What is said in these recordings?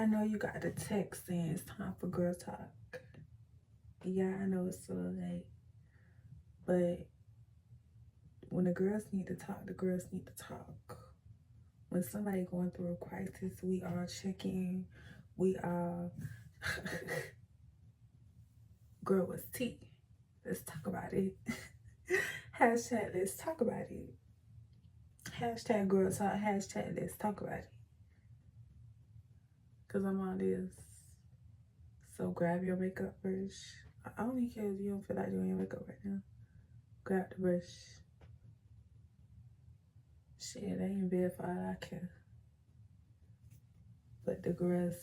I know you got the text saying it's time for girl talk. Yeah, I know it's a little late, but when the girls need to talk, the girls need to talk. When somebody going through a crisis, we all check in. We all, girl, what's tea? Let's talk about it. Hashtag let's talk about it. Hashtag girl talk. Hashtag let's talk about it. Because I'm on this. So grab your makeup brush. I only care if you don't feel like doing your makeup right now. Grab the brush. Shit, they ain't bad for all I care. But the girls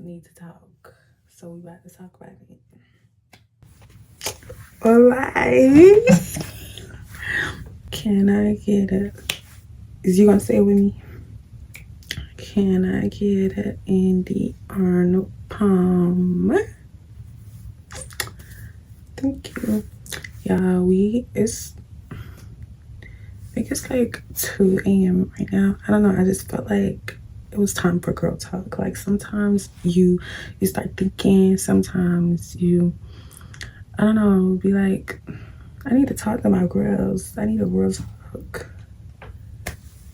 need to talk. So we about to talk about it. Alright. Can I get it? Is you gonna say it with me? Can I get an Indiarnoldpalmer? Thank you. Y'all, I think it's like 2 a.m. right now. I don't know, I just felt like it was time for girl talk. Like sometimes you start thinking, sometimes I don't know, be like, I need to talk to my girls. I need a girl talk.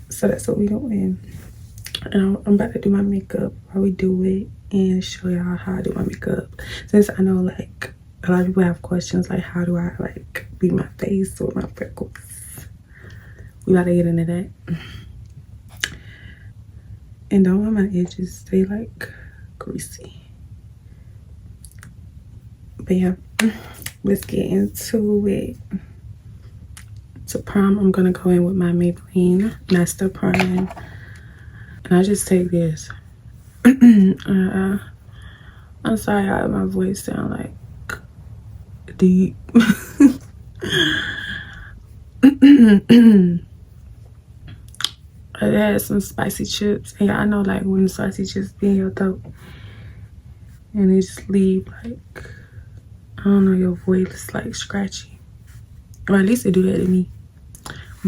So that's what we doing. And I'm about to do my makeup while we do it and show y'all how I do my makeup. Since I know like a lot of people have questions like how do I like beat my face or my freckles. We gotta get into that. And don't want my edges stay like greasy. But yeah, let's get into it. To prime, I'm gonna go in with my Maybelline Master Prime. And I just take this. I'm sorry how my voice sound like deep. I had some spicy chips. And I know like when the spicy chips be in your throat and they just leave like, I don't know, your voice is like scratchy. Or at least they do that to me.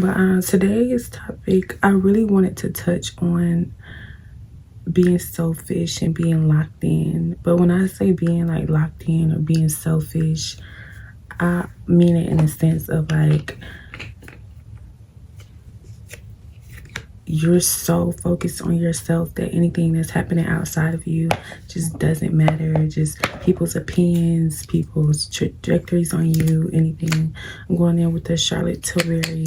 But today's topic, I really wanted to touch on being selfish and being locked in. But when I say being like locked in or being selfish, I mean it in the sense of like you're so focused on yourself that anything that's happening outside of you just doesn't matter. Just people's opinions, people's trajectories on you, anything. I'm going in with the Charlotte Tilbury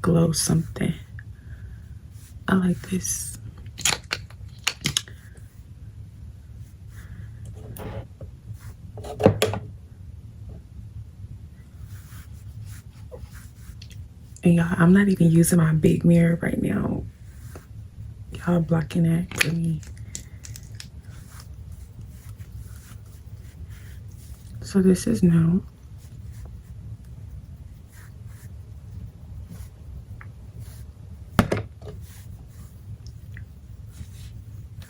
Glow something. I like this. And y'all, I'm not even using my big mirror right now. Y'all blocking that for me. So this is new.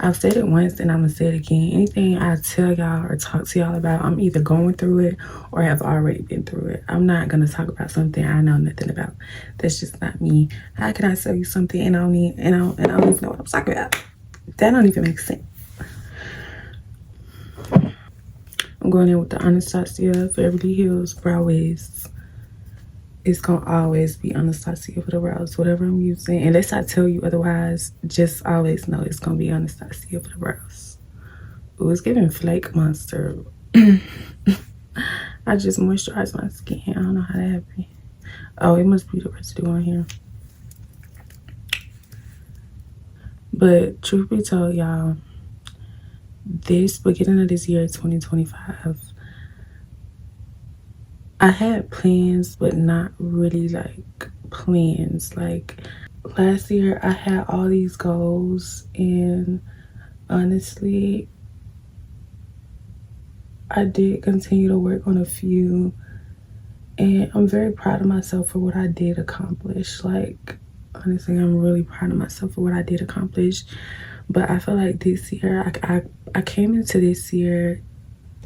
I've said it once and I'm gonna say it again. Anything I tell y'all or talk to y'all about, I'm either going through it or have already been through it. I'm not gonna talk about something I know nothing about. That's just not me. How can I tell you something and I don't even know what I'm talking about? That don't even make sense. I'm going in with the Anastasia Beverly Hills Brow Wiz. It's gonna always be Anastasia for the brows, whatever I'm using. Unless I tell you otherwise, just always know it's gonna be Anastasia for the brows. It was giving Flake Monster. I just moisturized my skin. I don't know how that happened. Oh, it must be the residue on here. But truth be told, y'all, this beginning of this year, 2025, I had plans, but not really like plans. Like last year, I had all these goals, and honestly, I did continue to work on a few, and I'm very proud of myself for what I did accomplish. Like, honestly, I'm really proud of myself for what I did accomplish. But I feel like this year, I came into this year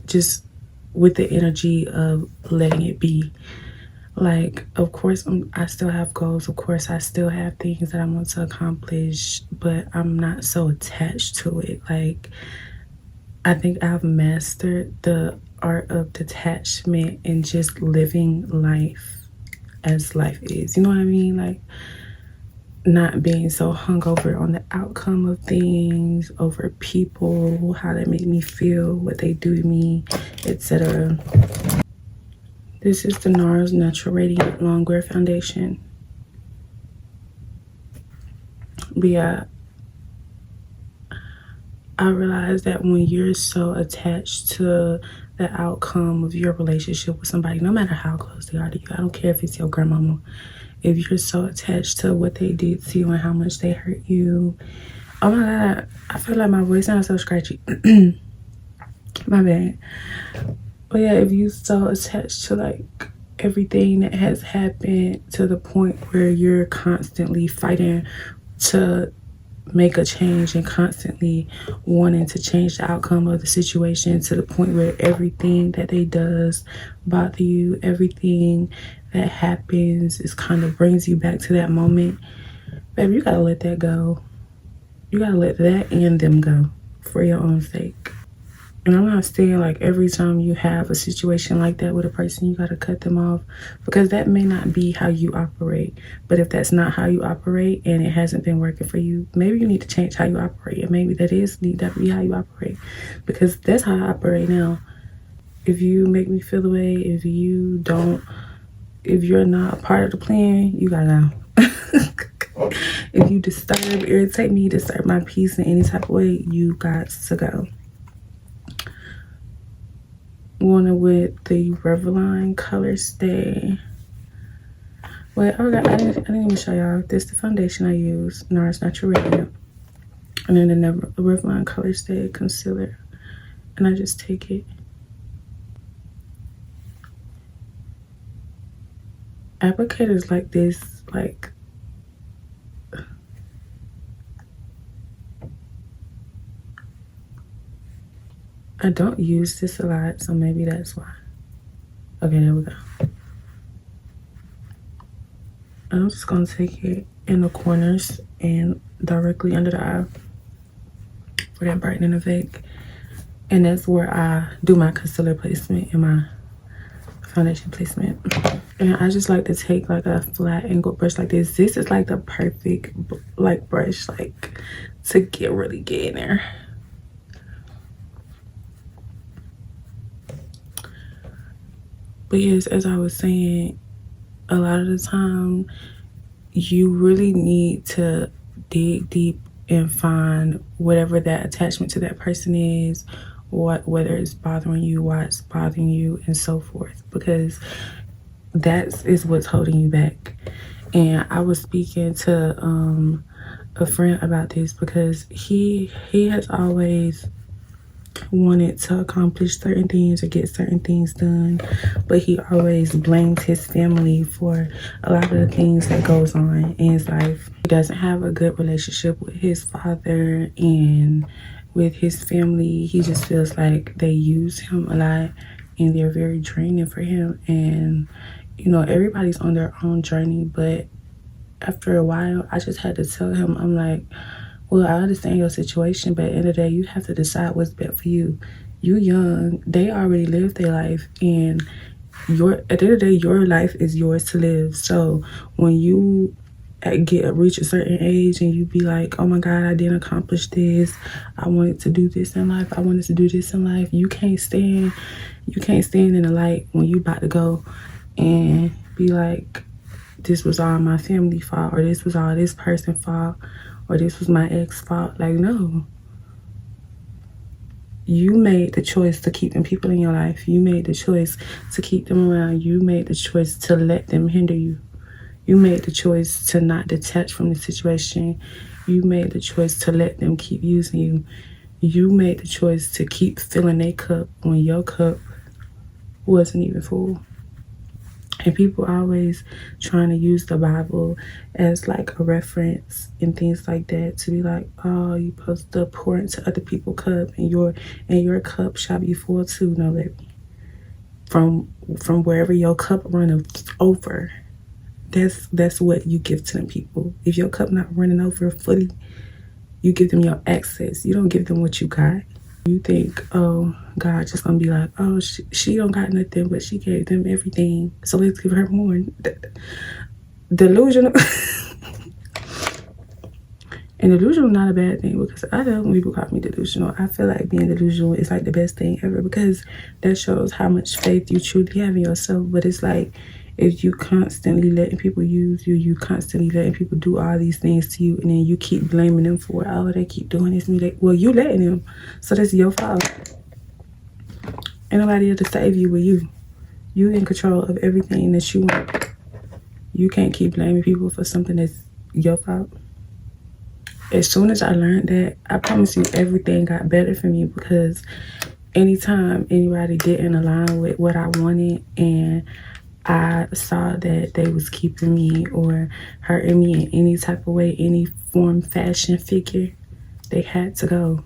just with the energy of letting it be. Like, of course, I still have goals. Of course, I still have things that I want to accomplish, but I'm not so attached to it. Like, I think I've mastered the art of detachment and just living life as life is. You know what I mean? Like, not being so hungover on the outcome of things, over people, how they make me feel, what they do to me, etc. This is the NARS Natural Radiant Long Wear Foundation. But yeah, I realized that when you're so attached to the outcome of your relationship with somebody, no matter how close they are to you, I don't care if it's your grandmama, if you're so attached to what they did to you and how much they hurt you. Oh my God, I feel like my voice sounds so scratchy. My bad. But yeah, if you so attached to like everything that has happened to the point where you're constantly fighting to make a change and constantly wanting to change the outcome of the situation, to the point where everything that they does bother you, everything that happens is kind of brings you back to that moment, baby, you gotta let that go. You gotta let that and them go for your own sake. And I'm not saying like every time you have a situation like that with a person, you gotta cut them off, because that may not be how you operate. But if that's not how you operate and it hasn't been working for you, maybe you need to change how you operate. And maybe that need to be how you operate, because that's how I operate now. If you make me feel the way, if you're not a part of the plan, you gotta go. If you disturb, irritate me, disturb my peace in any type of way, you got to go. Wanted with the Revlon Color Stay. Wait, I didn't even show y'all. This is the foundation I use, NARS Natural Radiant. And then the Revlon Color Stay Concealer. And I just take it. Applicators like this, like, I don't use this a lot, so maybe that's why. Okay, there we go. I'm just gonna take it in the corners and directly under the eye for that brightening effect. And that's where I do my concealer placement and my foundation placement. And I just like to take like a flat angled brush like this. This is like the perfect like brush, like to really get in there. But yes, as I was saying, a lot of the time you really need to dig deep and find whatever that attachment to that person is, whether it's bothering you, why it's bothering you, and so forth, because that is what's holding you back. And I was speaking to a friend about this, because he has always wanted to accomplish certain things or get certain things done, but he always blamed his family for a lot of the things that goes on in his life. He doesn't have a good relationship with his father and with his family. He just feels like they use him a lot and they're very draining for him. And you know, everybody's on their own journey, but after a while I just had to tell him, I'm like, well, I understand your situation, but at the end of the day, you have to decide what's best for you. You young, they already lived their life, and at the end of the day, your life is yours to live. So when you reach a certain age and you be like, oh my God, I didn't accomplish this, I wanted to do this in life, I wanted to do this in life, you can't stand in the light when you about to go and be like, this was all my family fault, or this was all this person's fault, or this was my ex fault. Like, no. You made the choice to keep them people in your life. You made the choice to keep them around. You made the choice to let them hinder you. You made the choice to not detach from the situation. You made the choice to let them keep using you. You made the choice to keep filling their cup when your cup wasn't even full. And people always trying to use the Bible as like a reference and things like that, to be like, oh, you supposed to pour into other people's cup and your cup shall be full too. No, baby. from wherever your cup runneth over. That's what you give to them people. If your cup not running over fully, you give them your access. You don't give them what you got. You think, oh, God just gonna be like, oh, she don't got nothing, but she gave them everything, so let's give her more. Delusional. And delusional not a bad thing, because I know when people call me delusional, I feel like being delusional is like the best thing ever, because that shows how much faith you truly have in yourself. But it's like, if you constantly letting people use you, you constantly letting people do all these things to you, and then you keep blaming them for it. Oh, they keep doing this to me. Well, you letting them, so that's your fault. Ain't nobody here to save you but you. You in control of everything that you want. You can't keep blaming people for something that's your fault. As soon as I learned that, I promise you everything got better for me, because anytime anybody didn't align with what I wanted, and I saw that they was keeping me or hurting me in any type of way, any form, fashion, figure, they had to go.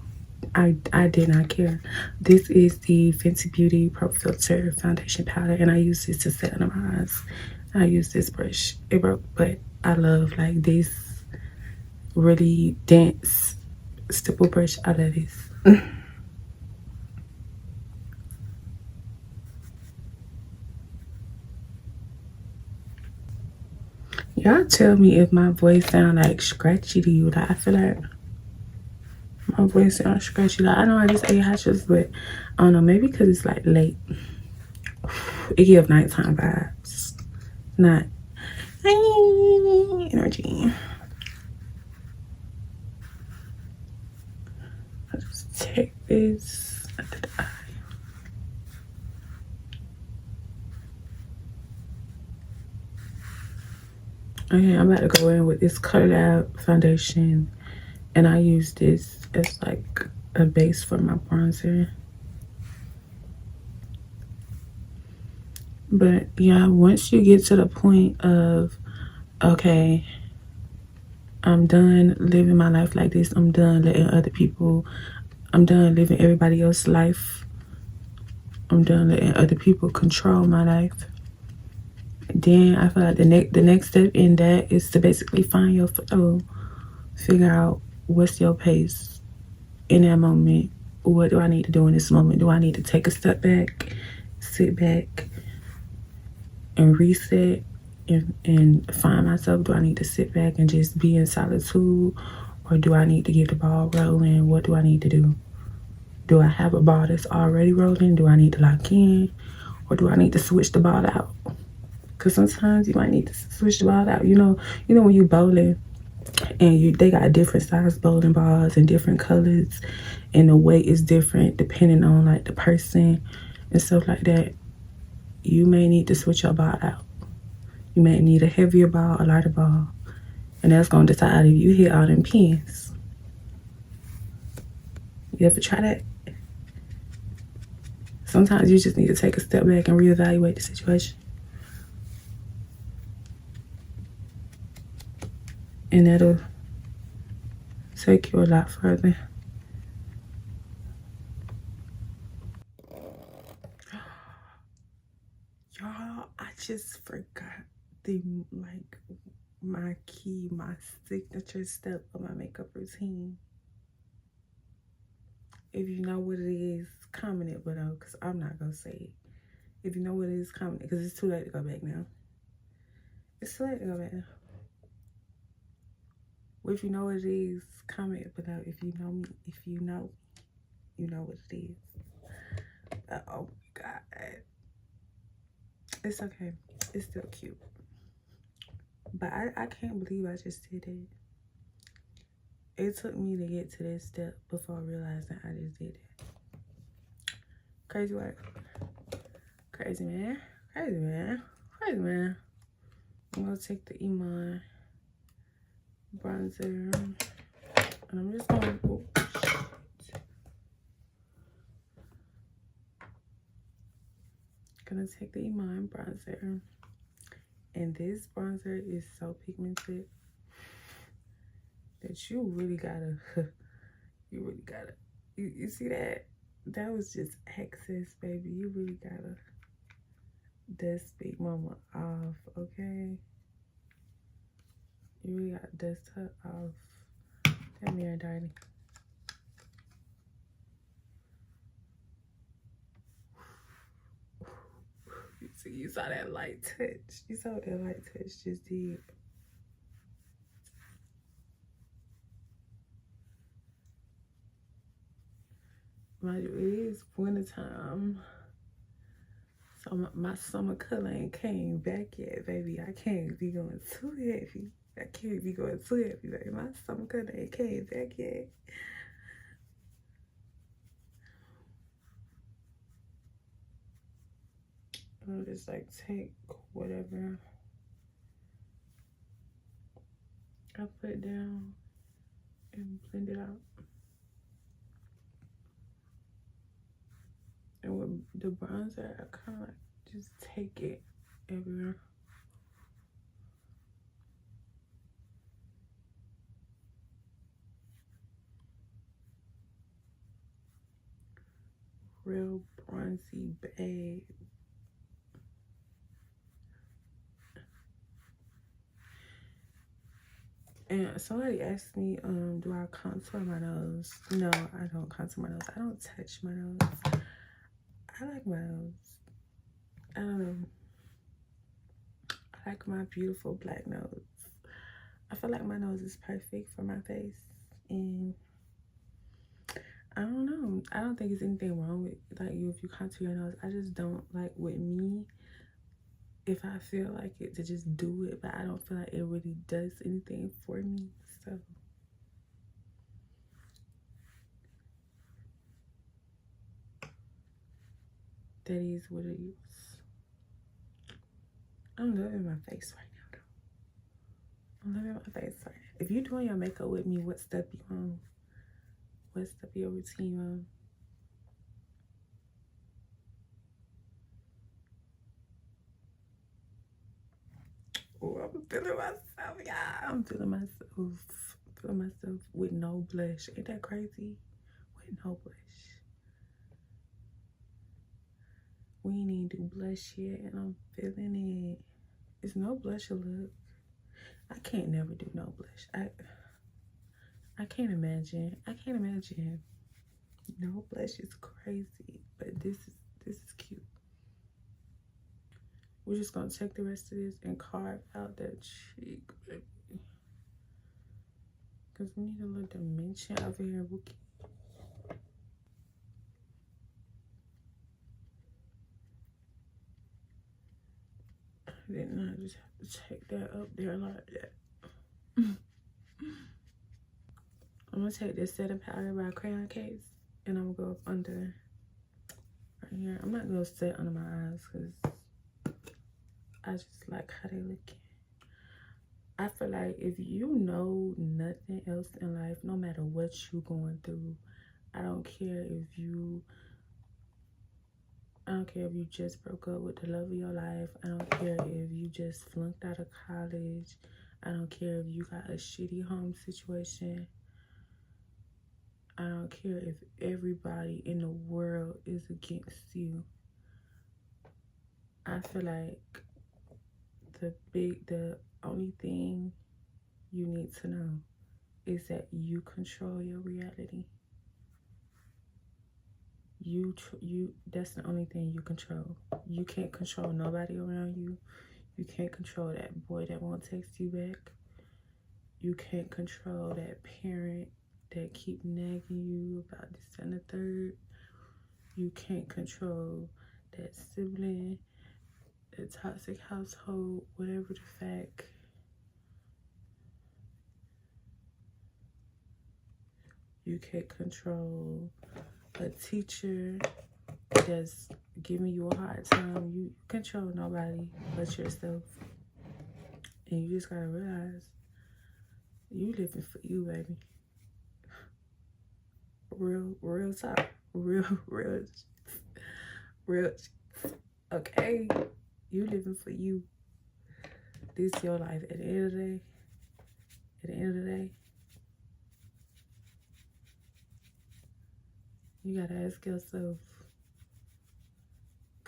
I did not care. This is the Fenty Beauty Pro Filter Foundation Powder, and I use this to set under my eyes. I use this brush. It broke, but I love like this really dense stipple brush. I love this. Y'all tell me if my voice sound like scratchy to you. Like, I feel like my voice sounds scratchy. Like, I know I just ate hot chips, but I don't know, maybe because it's like late. It gives nighttime vibes, not energy. I'll just take this under the eye. Okay, I'm about to go in with this Color Lab foundation, and I use this as like a base for my bronzer. But yeah, once you get to the point of, okay, I'm done living my life like this, I'm done letting other people, I'm done living everybody else's life, I'm done letting other people control my life, then I feel like the next step in that is to basically find your flow. Figure out what's your pace in that moment. What do I need to do in this moment? Do I need to take a step back, sit back, and reset and find myself? Do I need to sit back and just be in solitude, or do I need to get the ball rolling? What do I need to do? Do I have a ball that's already rolling? Do I need to lock in, or do I need to switch the ball out? Because sometimes you might need to switch the ball out. You know when you bowling and they got different size bowling balls and different colors, and the weight is different depending on like the person and stuff like that. You may need to switch your ball out. You may need a heavier ball, a lighter ball, and that's gonna decide if you hit all them pins. You ever try that? Sometimes you just need to take a step back and reevaluate the situation. And that'll take you a lot further. Y'all, I just forgot my key, my signature step of my makeup routine. If you know what it is, comment it below, because I'm not gonna say it. If you know what it is, comment it, because it's too late to go back now. It's too late to go back now. Well, if you know what it is, comment it below. If you know me, if you know what it is. Oh my God. It's okay. It's still cute. But I can't believe I just did it. It took me to get to this step before realizing I just did it. Crazy work. Crazy man. Crazy man. Crazy man. I'm gonna take the Iman bronzer, and I'm just gonna, take the Iman bronzer, and this bronzer is so pigmented that you really gotta, you see that? That was just excess, baby. You really gotta dust Big Mama off, okay? You really gotta dust her off. That mirror dirty. You saw that light touch. You saw what that light touch just did. Mind you, it is wintertime. So my summer color ain't came back yet, baby. I can't be going too heavy. I can't be going too heavy, baby. My summer color ain't came back yet. I'll just like take whatever I put down and blend it out. And with the bronzer, I kind of like just take it everywhere. Real bronzy babe. And somebody asked me, do I contour my nose? No, I don't contour my nose. I don't touch my nose. I like my nose. I don't know. I like my beautiful black nose. I feel like my nose is perfect for my face. And I don't know. I don't think there's anything wrong with like you if you contour your nose. I just don't like with me. If I feel like it to just do it, but I don't feel like it really does anything for me. So that is what it is. I'm loving my face right now though. I'm loving my face right now. If you're doing your makeup with me, what step you on? What step your routine on? Oh, I'm feeling myself, yeah. I'm feeling myself. Feeling myself with no blush. Ain't that crazy? With no blush. We ain't even do blush yet, and I'm feeling it. It's no blush look. I can't never do no blush. I can't imagine. I can't imagine. No blush is crazy, but this is cute. We're just gonna take the rest of this and carve out that cheek, baby. Cause we need a little dimension over here, Bookie. I did not just have to take that up there like that. I'm gonna take this setting powder by Crayon Case and I'm gonna go up under right here. I'm not gonna set under my eyes because I just like how they look. I feel like if you know nothing else in life, no matter what you're going through, I don't care if you just broke up with the love of your life. I don't care if you just flunked out of college. I don't care if you got a shitty home situation. I don't care if everybody in the world is against you. I feel like the only thing you need to know is that you control your reality. That's the only thing you control. You can't control nobody around you. You can't control that boy that won't text you back. You can't control that parent that keep nagging you about this and the third. You can't control that sibling, the toxic household, whatever the fact. You can't control a teacher that's giving you a hard time. You control nobody but yourself. And you just gotta realize you living for you, baby. Real talk. Real. Okay, you living for you. This is your life. At the end of the day, you gotta ask yourself,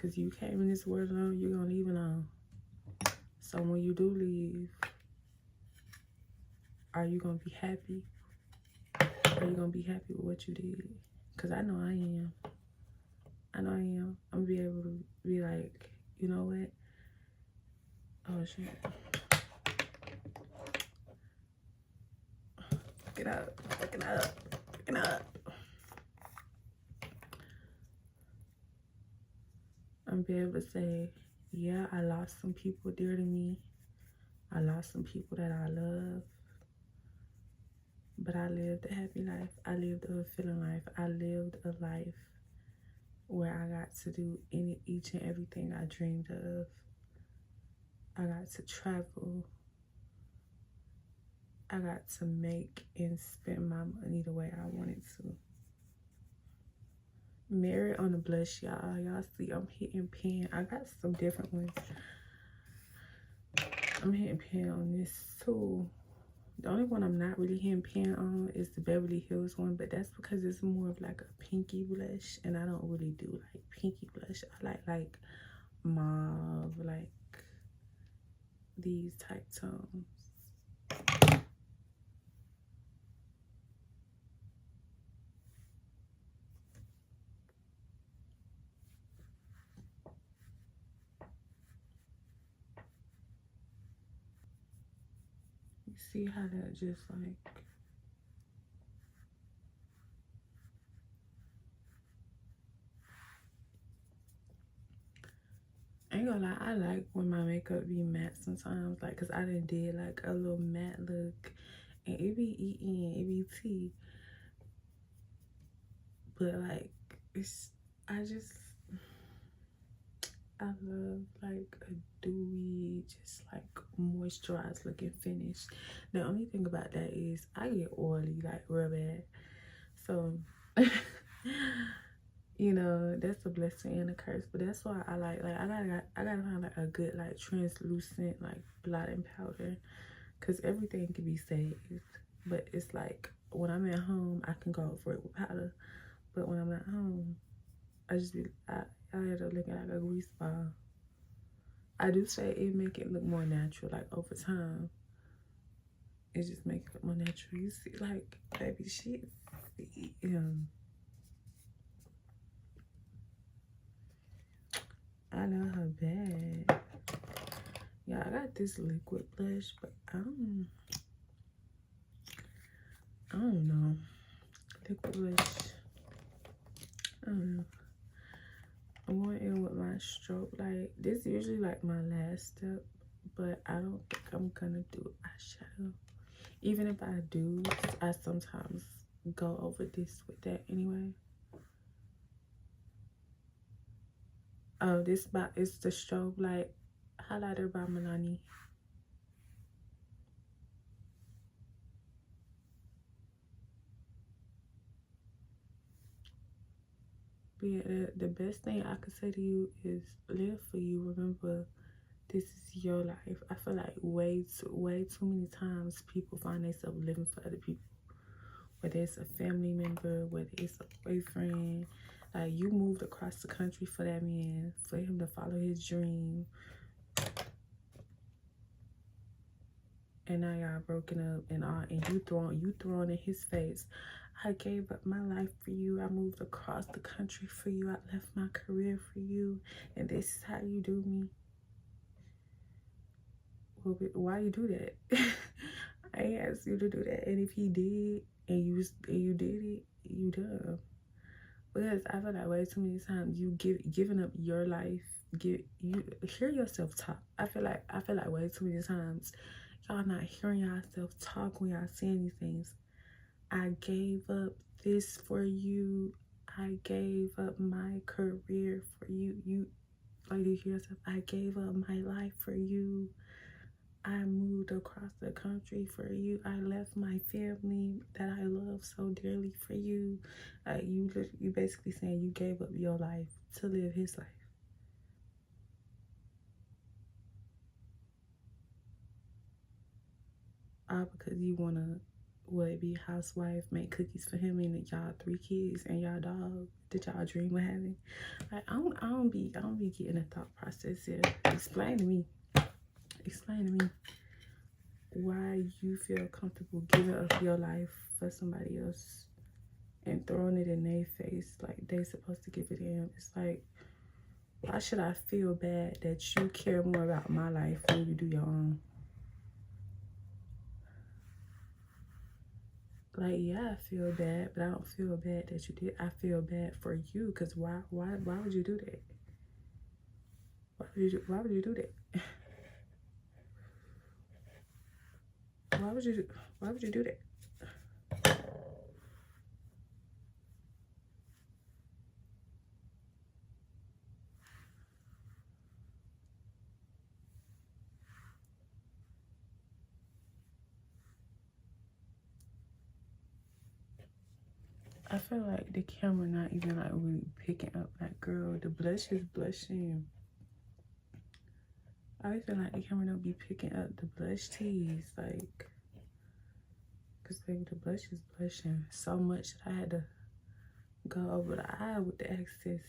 Because you came in this world alone, you're going to leave alone. So when you do leave, are you going to be happy? Are you going to be happy with what you did? Because I know I am. I know I am. I'm going to be able to be like, you know what? Oh, shit. Get up. Fucking up. Fucking up. I'm be able to say, yeah, I lost some people dear to me. I lost some people that I love. But I lived a happy life. I lived a fulfilling life. I lived a life where I got to do each and everything I dreamed of. I got to travel. I got to make and spend my money the way I wanted to. Married on the blush, y'all. Y'all see I'm hitting pan. I got some different ones. I'm hitting pan on this too. The only one I'm not really hitting pan on is the Beverly Hills one, but that's because it's more of like a pinky blush, and I don't really do like pinky blush. I like mauve, like these type tones. You see how that just like, I ain't gonna lie, I like when my makeup be matte sometimes, like, cause I done did like a little matte look, and it be eating, it be tea. But like, I love like a dewy, just like moisturized looking finish. The only thing about that is I get oily like real bad. So, you know, that's a blessing and a curse. But that's why I gotta find like a good like translucent like blotting powder, because everything can be saved. But it's like when I'm at home, I can go for it with powder. But when I'm at home, I end up looking like a grease ball. I do say it make it look more natural, like over time. It just make it look more natural. You see, like, baby, she I know her bad. Yeah, I got this liquid blush, but I don't know. Liquid blush. I don't know. I'm going in with my strobe light. This is usually like my last step, but I don't think I'm gonna do eyeshadow. Even if I do, I sometimes go over this with that anyway. Oh, this is the strobe light highlighter by Milani. But yeah, the best thing I could say to you is live for you. Remember, this is your life. I feel like way too many times people find themselves living for other people. Whether it's a family member, whether it's a boyfriend. Like, you moved across the country for that man, for him to follow his dream. And now y'all broken up and all, and you throwing in his face, I gave up my life for you. I moved across the country for you. I left my career for you. And this is how you do me. Well, why you do that? I ain't asked you to do that. And if he did, and you did it, you dumb. Because I feel like way too many times you giving up your life. You hear yourself talk. I feel like way too many times y'all not hearing yourself talk when y'all saying these things. I gave up this for you. I gave up my career for you. You like to hear yourself. I gave up my life for you. I moved across the country for you. I left my family that I love so dearly for you. You basically saying you gave up your life to live his life. All because you want to would be a housewife, make cookies for him and y'all 3 kids and y'all dog that y'all dream of having. Like, I don't be getting a thought process here. Explain to me why you feel comfortable giving up your life for somebody else and throwing it in their face like they supposed to give it to him. It's like, why should I feel bad that you care more about my life than you do your own? Like, yeah, I feel bad, but I don't feel bad that you did. I feel bad for you, because why would you do that? Why would you do that? Why would you do that? I feel like the camera not even like really picking up. Like, girl, the blush is blushing. I always feel like the camera don't be picking up the blush tease, like, cause baby, the blush is blushing so much that I had to go over the eye with the excess.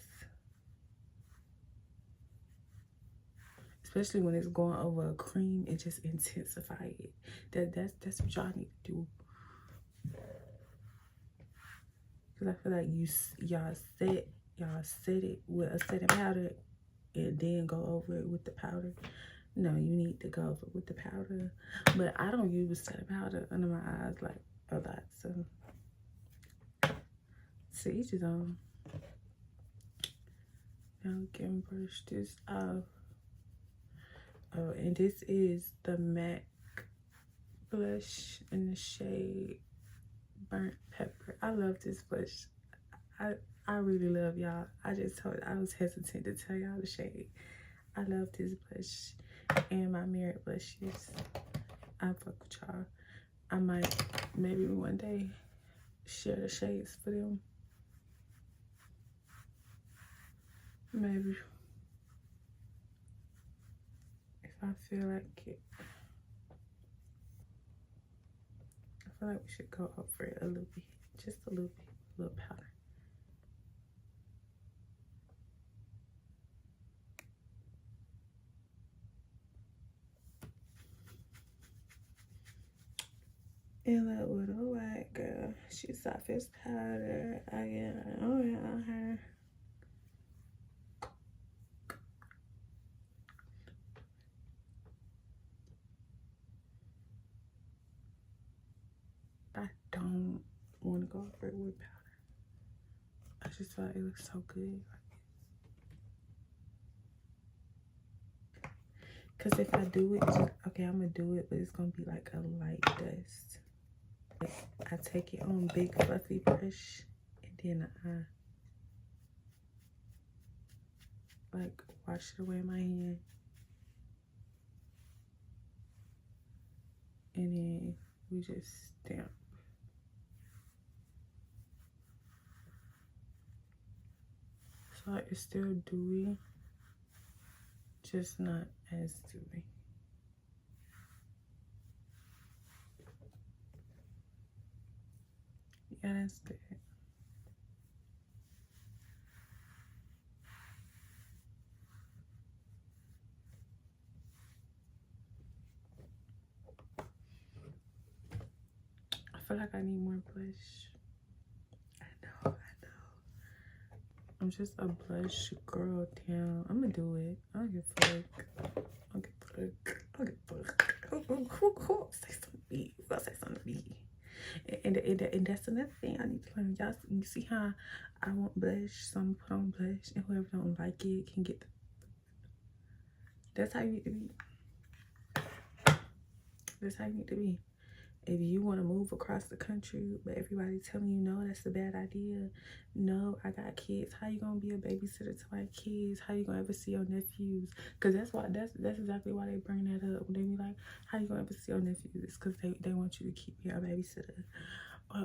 Especially when it's going over a cream, it just intensifies it. That's what y'all need to do. Cause I feel like y'all set it with a setting powder and then go over it with the powder. No, you need to go over it with the powder. But I don't use setting powder under my eyes like a lot. So each his own. Now we can brush this off. Oh, and this is the MAC blush in the shade Burnt Pepper. I love this blush. I really love y'all. I was hesitant to tell y'all the shade. I love this blush and my Merit blushes. I fuck with y'all. I might maybe one day share the shades for them. Maybe if I feel like it. I feel like we should go over it a little bit, just a little bit, a little powder. And that little white girl, she soft as powder. I get on her. I don't want to go over it with powder. I just thought it looks so good. Cause if I do it, okay, I'm gonna do it, but it's gonna be like a light dust. I take it on big fluffy brush, and then I like wash it away in my hand, and then we just stamp. So it's still dewy, just not as dewy. Yeah, that's good. I feel like I need more blush. I know. I'm just a blush girl down. I'm gonna do it. I don't give a fuck. I don't give a fuck. Cool. Say something to me. You gotta say something to me. And that's another thing I need to learn. Y'all, you see how I want blush, so I'm put on blush, and whoever don't like it can get that's how you need to be. That's how you need to be. If you want to move across the country, but everybody's telling you no, that's a bad idea. No, I got kids. How you gonna be a babysitter to my kids? How you gonna ever see your nephews? Because that's exactly why they bring that up. When they be like, how you gonna ever see your nephews? It's because they want you to keep being a babysitter.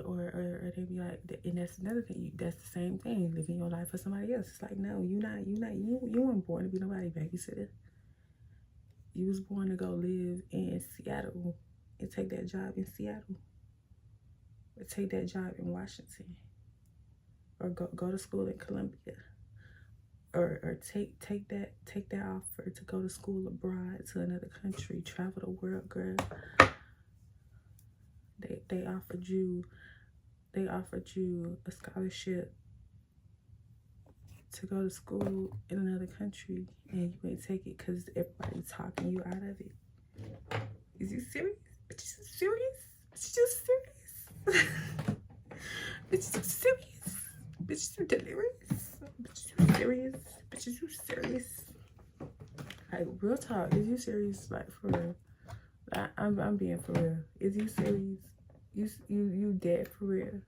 Or they be like, and that's another thing. That's the same thing. Living your life for somebody else. It's like, no, you weren't born to be nobody's babysitter. You was born to go live in Seattle and take that job in Seattle. or take that job in Washington, or go to school in Columbia, or take that offer to go to school abroad to another country, travel the world, girl. They offered you a scholarship to go to school in another country, and you ain't take it because everybody's talking you out of it. Is you serious? Bitch, you serious? Bitch, you serious? Bitch, you serious? Bitch, you delirious? Bitch, you serious? Bitch, is you serious? Like, real talk, is you serious? Like, for real? I'm being for real. Is you serious? You dead for real?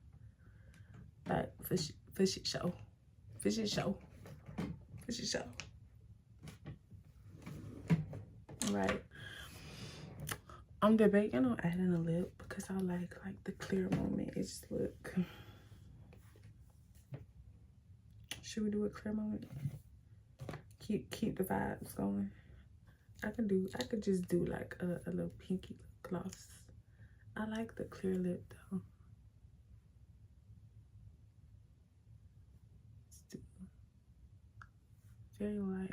Like, for shit show. For shit show. For shit show. Right. I'm debating on adding a lip because I like the clear moment. It just look. Should we do a clear moment? Keep the vibes going. I could just do like a little pinky lip gloss. I like the clear lip though. Let's do very light.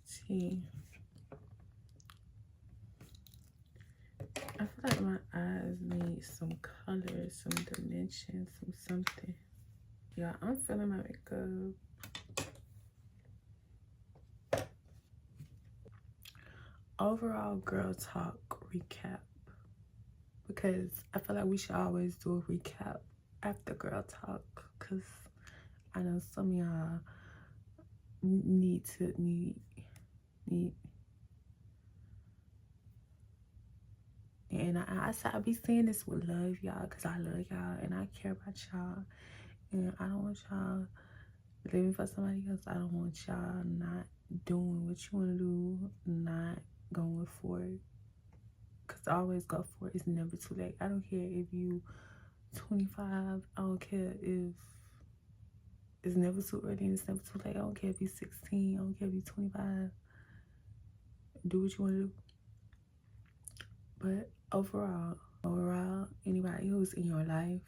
See, I feel like my eyes need some color, some dimension, some something. Yeah, I'm feeling my makeup. Overall girl talk recap, because I feel like we should always do a recap after girl talk, because I know some of y'all need and I be saying this with love, y'all, because I love y'all and I care about y'all, and I don't want y'all living for somebody else. I don't want y'all not doing what you want to do, not going for it, because always go for it. It's never too late. I don't care if you 25. I don't care if it's never too early and it's never too late. I don't care if you're 16. I don't care if you're 25. Do what you want to do. But overall, anybody who's in your life,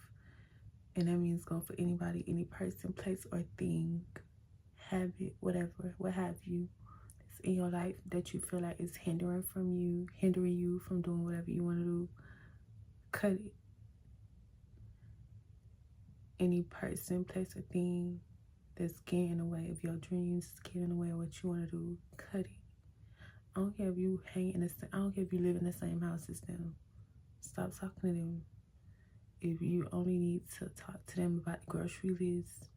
and that means going for anybody, any person, place, or thing, habit, whatever, what have you, that's in your life that you feel like is hindering you from doing whatever you want to do, cut it. Any person, place, or thing that's getting in the way of your dreams, getting in the way of what you want to do, cut it. I don't care if you hang in the same, I don't care if you live in the same house as them. Stop talking to them. If you only need to talk to them about the grocery list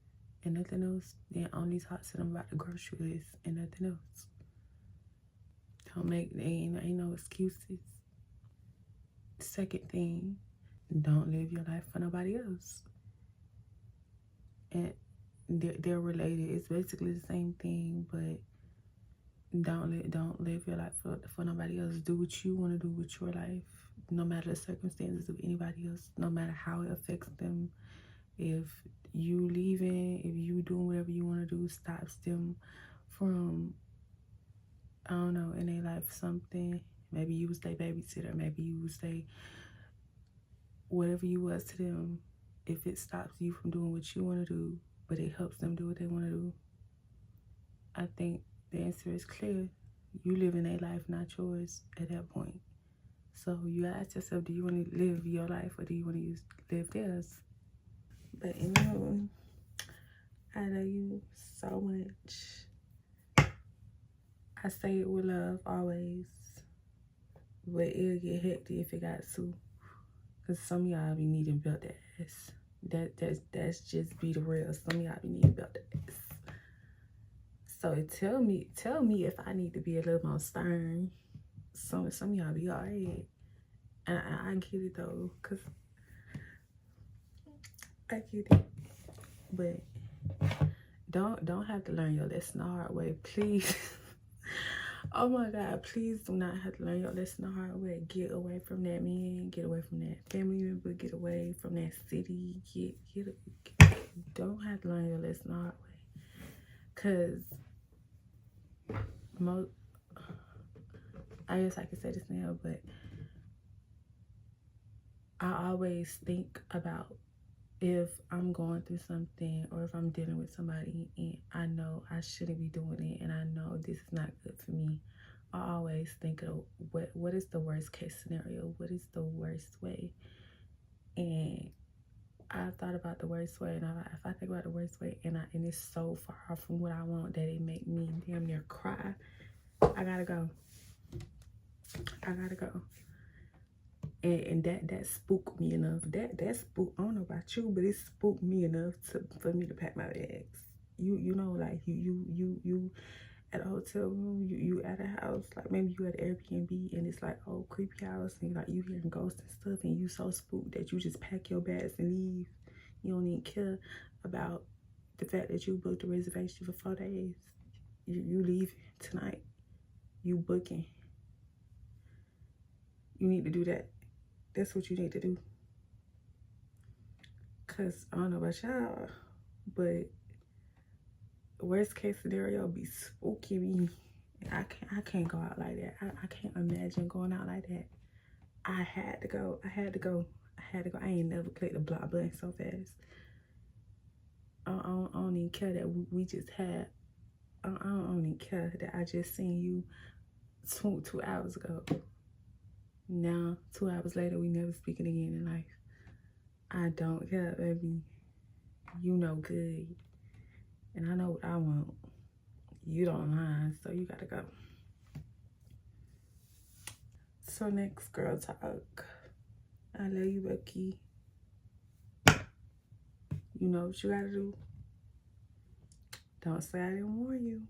and nothing else, then only talk to them about the grocery list and nothing else. Ain't no excuses. Second thing, don't live your life for nobody else. And they're related. It's basically the same thing, but don't live your life for nobody else. Do what you want to do with your life, no matter the circumstances of anybody else, no matter how it affects them. If you leaving, if you doing whatever you want to do stops them from, I don't know, in their life something, maybe you was their babysitter, maybe you was their whatever you was to them, if it stops you from doing what you want to do, but it helps them do what they want to do, I think the answer is clear. You live in their life, not yours at that point. So you ask yourself, do you want to live your life or do you want to live theirs? But anyway, I love you so much. I say it with love always, but it'll get hectic if it got to. Cause some of y'all be needing belt ass. That's just be the real. Some of y'all be needing belt ass. So tell me if I need to be a little more stern. Some of y'all be alright. And I get it though, cause I get it. But don't have to learn your lesson the hard way, please. Oh my God, please do not have to learn your lesson the hard way. Get away from that man, get away from that family member, get away from that city, get You don't have to learn your lesson the hard way. Because I guess I can say this now, but I always think about if I'm going through something or if I'm dealing with somebody and I know I shouldn't be doing it and I know this is not good for me. I always think of what is the worst case scenario? What is the worst way? And I've thought about the worst way, and if I think about the worst way and it's so far from what I want that it make me damn near cry, I gotta go. I gotta go. And that spooked me enough. That spooked, I don't know about you, but it spooked me enough for me to pack my bags. You know, like you at a hotel room, you at a house, like maybe you at Airbnb and it's like, oh, creepy house, and like you hearing ghosts and stuff, and you so spooked that you just pack your bags and leave. You don't even care about the fact that you booked a reservation for 4 days. You leave tonight. You booking. You need to do that. That's what you need to do. Cause I don't know about y'all, but worst case scenario be spooky me. I can't go out like that. I can't imagine going out like that. I had to go. I had to go. I ain't never clicked the block button so fast. I don't even care that we just had. I don't even care that I just seen you 2 hours ago. Now 2 hours later, we never speaking again in life. I don't care, baby. You know good. And I know what I want. You don't mind, so you gotta go. So next, girl talk. I love you, Becky. You know what you gotta do. Don't say I didn't warn you.